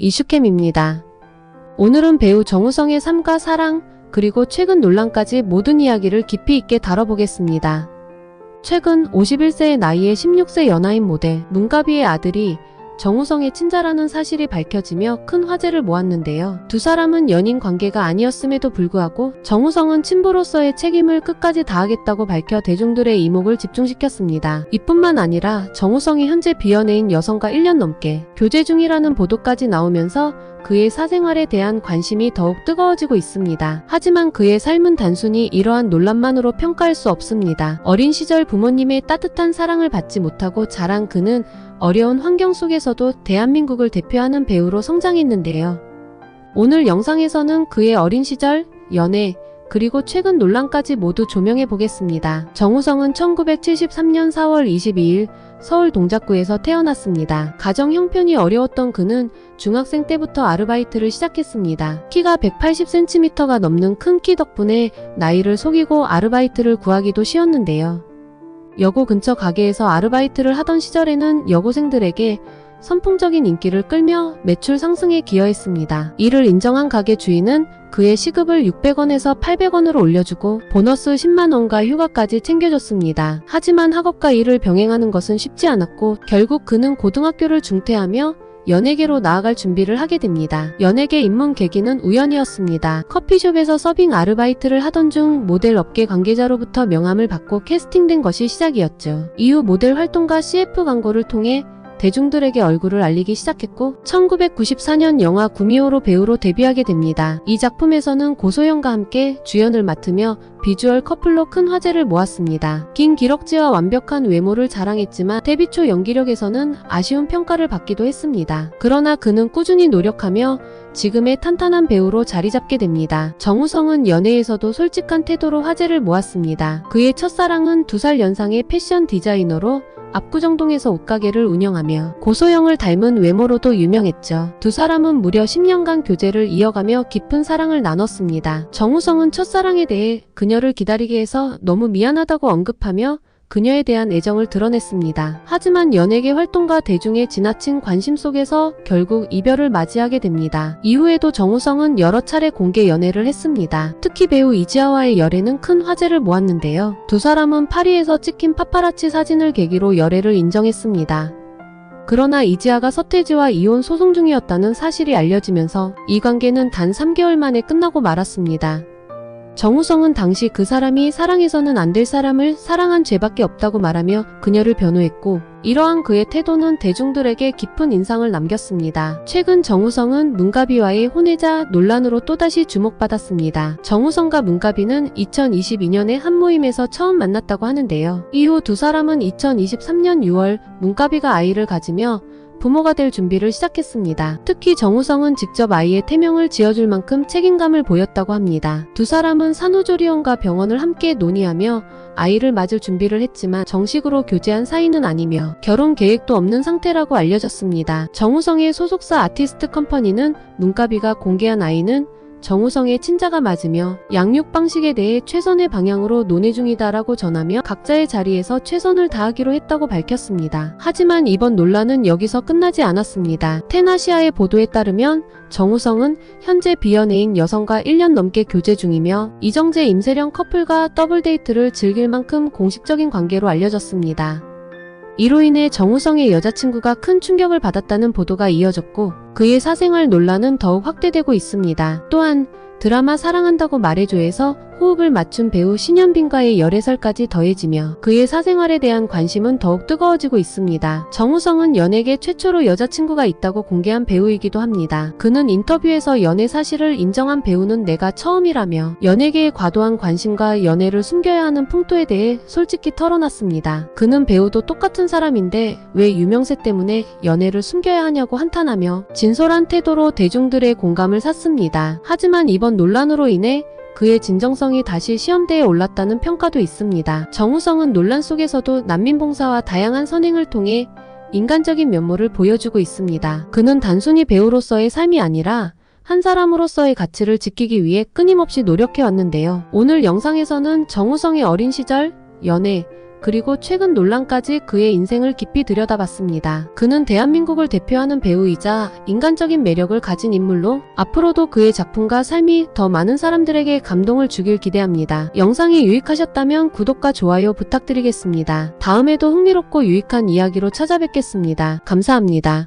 이슈캠입니다. 오늘은 배우 정우성의 삶과 사랑, 그리고 최근 논란까지 모든 이야기를 깊이 있게 다뤄보겠습니다. 최근 51세의 나이에 16세 연하인 모델 문가비의 아들이 정우성의 친자라는 사실이 밝혀지며 큰 화제를 모았는데요. 두 사람은 연인 관계가 아니었음에도 불구하고 정우성은 친부로서의 책임을 끝까지 다하겠다고 밝혀 대중들의 이목을 집중시켰습니다. 이뿐만 아니라 정우성이 현재 비연애인 여성과 1년 넘게 교제 중이라는 보도까지 나오면서 그의 사생활에 대한 관심이 더욱 뜨거워지고 있습니다. 하지만 그의 삶은 단순히 이러한 논란만으로 평가할 수 없습니다. 어린 시절 부모님의 따뜻한 사랑을 받지 못하고 자란 그는 어려운 환경 속에서도 대한민국을 대표하는 배우로 성장했는데요. 오늘 영상에서는 그의 어린 시절, 연애, 그리고 최근 논란까지 모두 조명해 보겠습니다. 정우성은 1973년 4월 22일 서울 동작구에서 태어났습니다. 가정 형편이 어려웠던 그는 중학생 때부터 아르바이트를 시작했습니다. 키가 180cm가 넘는 큰 키 덕분에 나이를 속이고 아르바이트를 구하기도 쉬웠는데요. 여고 근처 가게에서 아르바이트를 하던 시절에는 여고생들에게 선풍적인 인기를 끌며 매출 상승에 기여했습니다. 이를 인정한 가게 주인은 그의 시급을 600원에서 800원으로 올려주고 보너스 10만원과 휴가까지 챙겨줬습니다. 하지만 학업과 일을 병행하는 것은 쉽지 않았고 결국 그는 고등학교를 중퇴하며 연예계로 나아갈 준비를 하게 됩니다. 연예계 입문 계기는 우연이었습니다. 커피숍에서 서빙 아르바이트를 하던 중 모델 업계 관계자로부터 명함을 받고 캐스팅된 것이 시작이었죠. 이후 모델 활동과 CF 광고를 통해 대중들에게 얼굴을 알리기 시작했고 1994년 영화 구미호로 배우로 데뷔하게 됩니다. 이 작품에서는 고소영과 함께 주연을 맡으며 비주얼 커플로 큰 화제를 모았습니다. 긴 기럭지와 완벽한 외모를 자랑했지만 데뷔 초 연기력에서는 아쉬운 평가를 받기도 했습니다. 그러나 그는 꾸준히 노력하며 지금의 탄탄한 배우로 자리 잡게 됩니다. 정우성은 연애에서도 솔직한 태도로 화제를 모았습니다. 그의 첫사랑은 2살 연상의 패션 디자이너로 압구정동에서 옷가게를 운영하며 고소영을 닮은 외모로도 유명했죠. 두 사람은 무려 10년간 교제를 이어가며 깊은 사랑을 나눴습니다. 정우성은 첫사랑에 대해 그녀를 기다리게 해서 너무 미안하다고 언급하며 그녀에 대한 애정을 드러냈습니다. 하지만 연예계 활동과 대중의 지나친 관심 속에서 결국 이별을 맞이하게 됩니다. 이후에도 정우성은 여러 차례 공개 연애를 했습니다. 특히 배우 이지아와의 열애는 큰 화제를 모았는데요. 두 사람은 파리에서 찍힌 파파라치 사진을 계기로 열애를 인정했습니다. 그러나 이지아가 서태지와 이혼 소송 중이었다는 사실이 알려지면서 이 관계는 단 3개월 만에 끝나고 말았습니다. 정우성은 당시 그 사람이 사랑해서는 안 될 사람을 사랑한 죄밖에 없다고 말하며 그녀를 변호했고 이러한 그의 태도는 대중들에게 깊은 인상을 남겼습니다. 최근 정우성은 문가비와의 혼외자 논란으로 또다시 주목받았습니다. 정우성과 문가비는 2022년에 한 모임에서 처음 만났다고 하는데요. 이후 두 사람은 2023년 6월 문가비가 아이를 가지며 부모가 될 준비를 시작했습니다. 특히 정우성은 직접 아이의 태명을 지어줄 만큼 책임감을 보였다고 합니다. 두 사람은 산후조리원과 병원을 함께 논의하며 아이를 맞을 준비를 했지만 정식으로 교제한 사이는 아니며 결혼 계획도 없는 상태라고 알려졌습니다. 정우성의 소속사 아티스트 컴퍼니는 문가비가 공개한 아이는 정우성의 친자가 맞으며 양육 방식에 대해 최선의 방향으로 논의 중이다라고 전하며 각자의 자리에서 최선을 다하기로 했다고 밝혔습니다. 하지만 이번 논란은 여기서 끝나지 않았습니다. 텐아시아의 보도에 따르면 정우성은 현재 비연애인 여성과 1년 넘게 교제 중이며 이정재 임세령 커플과 더블데이트를 즐길 만큼 공식적인 관계로 알려졌습니다. 이로 인해 정우성의 여자친구가 큰 충격을 받았다는 보도가 이어졌고 그의 사생활 논란은 더욱 확대되고 있습니다. 또한 드라마 사랑한다고 말해줘에서 호흡을 맞춘 배우 신현빈과의 열애설까지 더해지며 그의 사생활에 대한 관심은 더욱 뜨거워지고 있습니다. 정우성은 연예계 최초로 여자친구가 있다고 공개한 배우이기도 합니다. 그는 인터뷰에서 연애 사실을 인정한 배우는 내가 처음이라며 연예계의 과도한 관심과 연애를 숨겨야 하는 풍토에 대해 솔직히 털어놨습니다. 그는 배우도 똑같은 사람인데 왜 유명세 때문에 연애를 숨겨야 하냐고 한탄하며 진솔한 태도로 대중들의 공감을 샀습니다. 하지만 이번 논란으로 인해 그의 진정성이 다시 시험대에 올랐다는 평가도 있습니다. 정우성은 논란 속에서도 난민봉사와 다양한 선행을 통해 인간적인 면모를 보여주고 있습니다. 그는 단순히 배우로서의 삶이 아니라 한 사람으로서의 가치를 지키기 위해 끊임없이 노력해왔는데요. 오늘 영상에서는 정우성의 어린 시절, 연애, 그리고 최근 논란까지 그의 인생을 깊이 들여다봤습니다. 그는 대한민국을 대표하는 배우이자 인간적인 매력을 가진 인물로 앞으로도 그의 작품과 삶이 더 많은 사람들에게 감동을 주길 기대합니다. 영상이 유익하셨다면 구독과 좋아요 부탁드리겠습니다. 다음에도 흥미롭고 유익한 이야기로 찾아뵙겠습니다. 감사합니다.